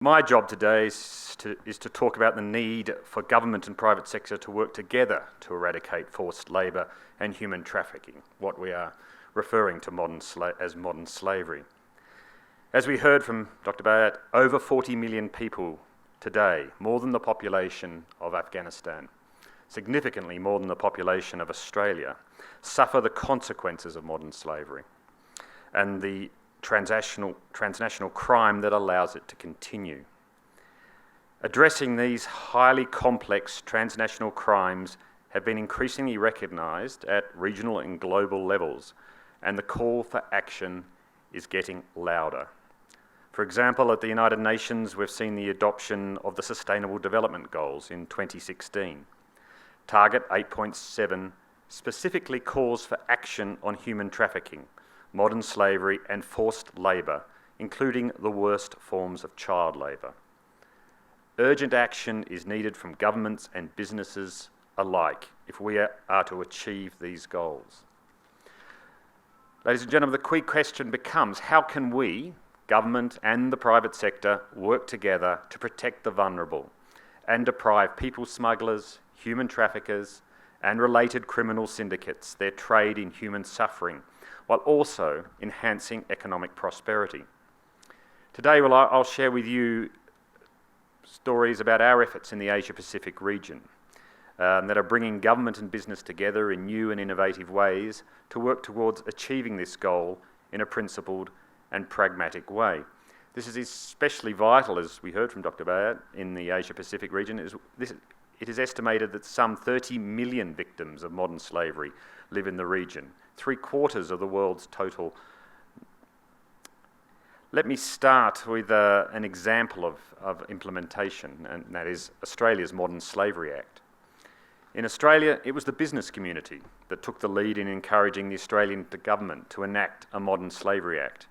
My job today is to talk about the need for government and private sector to work together to eradicate forced labour and human trafficking, what we are referring to as modern slavery. As we heard from Dr. Bayat, over 40 million people today, more than the population of Afghanistan, significantly more than the population of Australia, suffer the consequences of modern slavery and the transnational crime that allows it to continue. Addressing these highly complex transnational crimes have been increasingly recognised at regional and global levels, and the call for action is getting louder. For example, at the United Nations, we've seen the adoption of the Sustainable Development Goals in 2016. Target 8.7 specifically calls for action on human trafficking, modern slavery and forced labour, including the worst forms of child labour. Urgent action is needed from governments and businesses alike if we are to achieve these goals. Ladies and gentlemen, the key question becomes, how can we, government and the private sector, work together to protect the vulnerable and deprive people smugglers, human traffickers and related criminal syndicates their trade in human suffering, while also enhancing economic prosperity? Today, I'll share with you stories about our efforts in the Asia-Pacific region that are bringing government and business together in new and innovative ways to work towards achieving this goal in a principled and pragmatic way. This is especially vital, as we heard from Dr. Bayat, in the Asia-Pacific region. It is estimated that some 30 million victims of modern slavery live in the region, 3/4 of the world's total. Let me start with an example of implementation, and that is Australia's Modern Slavery Act. In Australia, it was the business community that took the lead in encouraging the Australian government to enact a Modern Slavery Act,